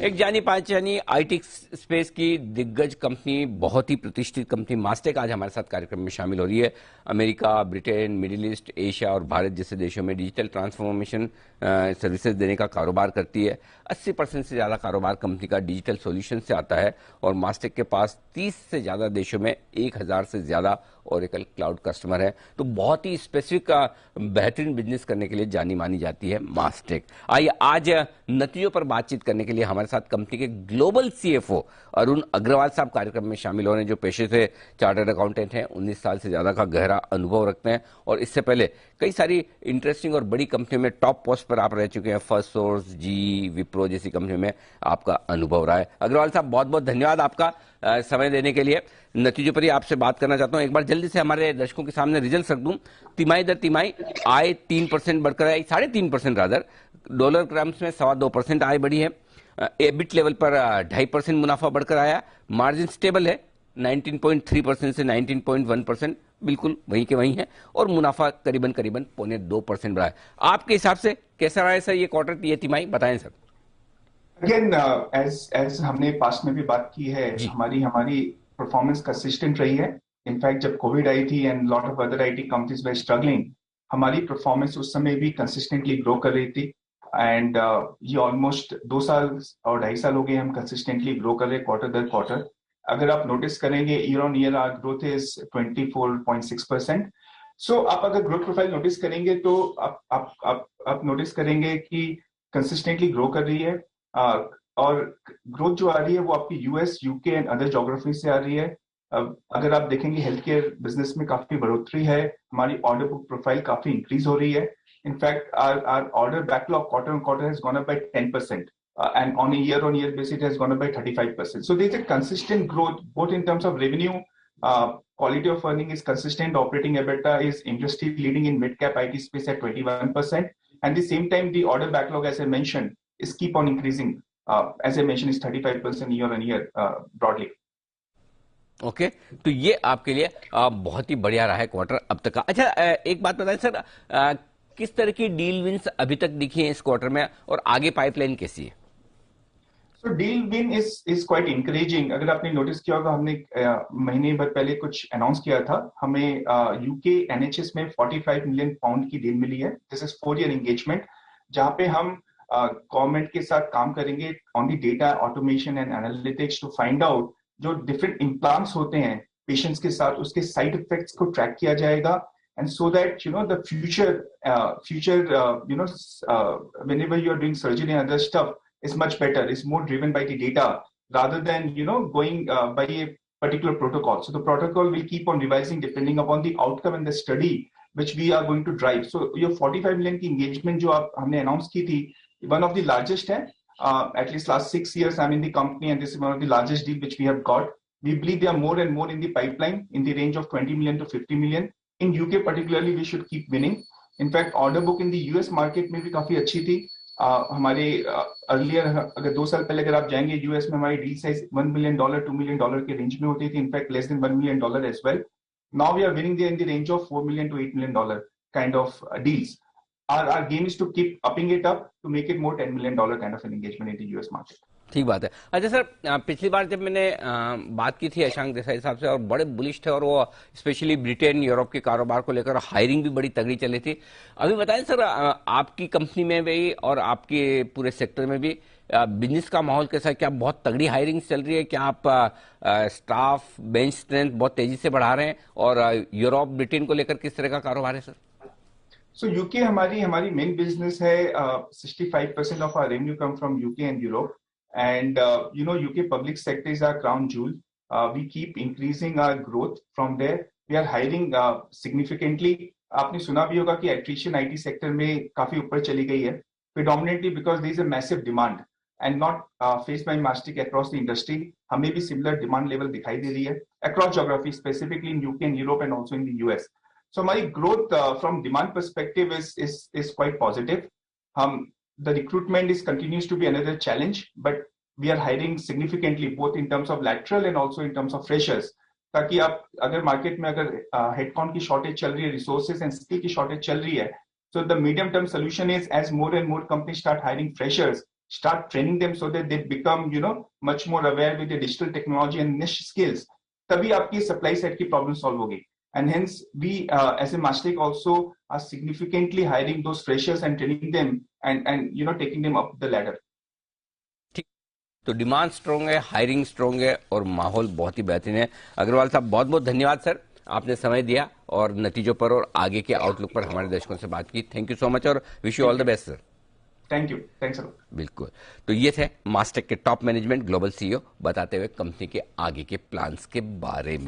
एक जानी पहचानी आईटी स्पेस की दिग्गज कंपनी, बहुत ही प्रतिष्ठित कंपनी मास्टेक आज हमारे साथ कार्यक्रम में शामिल हो रही है। America, Britain, middle east, Asia और भारत जैसे देशों में डिजिटल ट्रांसफॉर्मेशन सर्विसेज देने का कारोबार करती है। 80% से ज़्यादा कारोबार कंपनी का डिजिटल सॉल्यूशन से आता है और मास्टेक के पास 30 से ज़्यादा देशों में 1000 से ज़्यादा ओरेकल क्लाउड कस्टमर है। तो बहुत ही स्पेसिफिक बेहतरीन बिजनेस करने के लिए जानी मानी जाती है मास्टेक। आइए आज नतीजों पर बातचीत करने के लिए हमारे साथ कंपनी के ग्लोबल सीएफओ अरुण अग्रवाल साहब कार्यक्रम में शामिल हो रहे हैं, जो पेशे से चार्टर्ड अकाउंटेंट हैं, 19 साल से ज्यादा का गहरा अनुभव रखते हैं और इससे पहले कई सारी इंटरेस्टिंग और बड़ी कंपनियों में टॉप पोस्ट पर आप रह चुके हैं। फर्स्ट सोर्स, जी, विप्रो जैसी कंपनियों में आपका अनुभव रहा है। अग्रवाल साहब, बहुत बहुत धन्यवाद आपका समय देने के लिए। नतीजों पर ही आपसे बात करना चाहता हूं। एक बार जल्दी से हमारे दर्शकों के सामने रिजल्ट रख दूं। तिमाही दर तिमाही आय 3% बढ़कर आई, 3.5% रादर। डॉलर टर्म्स में 2.25% आय बढ़ी है। एबिट लेवल पर 2.5% मुनाफा बढ़कर आया। मार्जिन स्टेबल है, 19.3% से 19.1%, बिल्कुल वहीं के वहीं है। और मुनाफा करीबन 0.25% बढ़ा है। आपके हिसाब से कैसा रहा है सर ये क्वार्टर, ये तिमाही, बताएं सर। अगेन एज हमने पास्ट में भी बात की है, जी, हमारी परफॉर्मेंस कंसिस्टेंट रही है। इनफैक्ट जब कोविड आई थी and lot of other IT companies were struggling, हमारी परफॉर्मेंस उस समय भी कंसिस्टेंटली ग्रो कर रही थी। एंड ये ऑलमोस्ट 2 साल और 2.5 साल हो गए हम कंसिस्टेंटली ग्रो कर रहे क्वार्टर दर क्वार्टर। अगर आप नोटिस करेंगे year on year our growth is 24.6%। So आप अगर ग्रोथ प्रोफाइल नोटिस करेंगे तो आप नोटिस करेंगे कि कंसिस्टेंटली ग्रो कर रही है। और ग्रोथ जो आ रही है वो आपकी US, UK and other geography से आ रही है। अगर आप देखेंगे हेल्थ केयर बिजनेस में काफी बढ़ोतरी है, हमारी ऑर्डर बुक प्रोफाइल काफी इंक्रीज हो रही है। In fact our order backlog quarter on quarter has gone up by 10%, and on a year-on-year basis, it has gone up by 35%. So there's a consistent growth, both in terms of revenue, quality of earning is consistent, operating EBITDA is industry leading in mid-cap IT space at 21%, and at the same time, the order backlog, as I mentioned, is keep on increasing. As I mentioned, is 35% year-on-year broadly. Okay. तो ये आपके लिए बहुत ही बढ़िया रहा है quarter अब तक का। अच्छा, एक बात बताएं सर, किस तरह की डील विंस अभी तक दिखी है इस क्वार्टर में और आगे पाइपलाइन कैसी है? So deal win is quite encouraging. अगर आपने नोटिस किया होगा, हमने महीने भर पहले कुछ अनाउंस किया था। हमें यूके एनएचएस में 45 मिलियन पाउंड की डील मिली है। दिस इज 4 ईयर एंगेजमेंट, जहां पे हम गवर्नमेंट के साथ काम करेंगे on the data automation and analytics to find out जो डिफरेंट इम्प्लांट्स होते हैं पेशेंट्स के साथ, उसके साइड इफेक्ट्स को ट्रैक किया जाएगा। And so that the future whenever you are doing surgery and other stuff is much better, is more driven by the data rather than going by a particular protocol. So the protocol will keep on revising depending upon the outcome and the study which we are going to drive. So your 45 million की engagement जो आप हमने announce की थी, one of the largest है। At least last 6 years I'm in the company and this is one of the largest deal which we have got. We believe there are more and more in the pipeline in the range of 20 million to 50 million. In UK particularly we should keep winning. In fact order book in the US market में भी काफी अच्छी थी। हमारे earlier अगर 2 साल पहले अगर आप जाएंगे यूएस में, हमारी डील साइज $1 मिलियन $2 मिलियन के रेंज में होती थी। In fact less than $1 million as well. Now we are winning there in the range of $4 million to $8 million kind of deals. Our game is to keep upping it up to make it more $10 million kind of an engagement in the US market. ठीक बात है। अच्छा sir, पिछली बार जब मैंने बात की थी अशांक देसाई साहब से, और बड़े बुलिश थे और वो स्पेशली ब्रिटेन, यूरोप के कारोबार को लेकर हायरिंग भी बड़ी तगड़ी चली थी। अभी बताएं सर, आपकी कंपनी में भी और आपके पूरे सेक्टर में भी बिजनेस का माहौल कैसा है? क्या बहुत तगड़ी हायरिंग चल रही है? क्या आप स्टाफ बेंच स्ट्रेंथ बहुत तेजी से बढ़ा रहे हैं? और यूरोप, ब्रिटेन को लेकर किस तरह का कारोबार है सर? So UK हमारी मेन बिजनेस है। 65% of our revenue come from UK and Europe. And UK public sector is our crown jewel. We keep increasing our growth from there. We are hiring significantly. आपने सुना भी होगा कि attrition IT sector में काफी ऊपर चली गई है, predominantly because there is a massive demand and not faced by Mastek across the industry. हमें भी similar demand level दिखाई दे रही है across geography, specifically in UK and Europe and also in the US. So my growth from demand perspective is quite positive. The recruitment continues to be another challenge, but we are hiring significantly both in terms of lateral and also in terms of freshers. ताकि आप अगर market में अगर headcount की shortage चल रही है, resources and skill की शॉर्टेज चल रही है, so the medium term solution is as more and more companies start hiring freshers, start training them so that they become, much more aware with the digital technology and niche skills. तभी आपकी supply side की problem solve होगी. And hence we as a Mastek also are significantly hiring those freshers and training them and taking them up the ladder. ठीक, तो demand strong है, hiring strong है और माहौल बहुत ही बेहतरीन है। अग्रवाल साहब, बहुत बहुत धन्यवाद सर, आपने समय दिया और नतीजों पर और आगे के आउटलुक पर हमारे दर्शकों से बात की। थैंक यू सो मच और wish you all the best sir. Thank you, thanks a lot. बिल्कुल, तो ये थे मास्टेक के टॉप मैनेजमेंट ग्लोबल सीईओ बताते हुए कंपनी के आगे के प्लान्स के बारे में।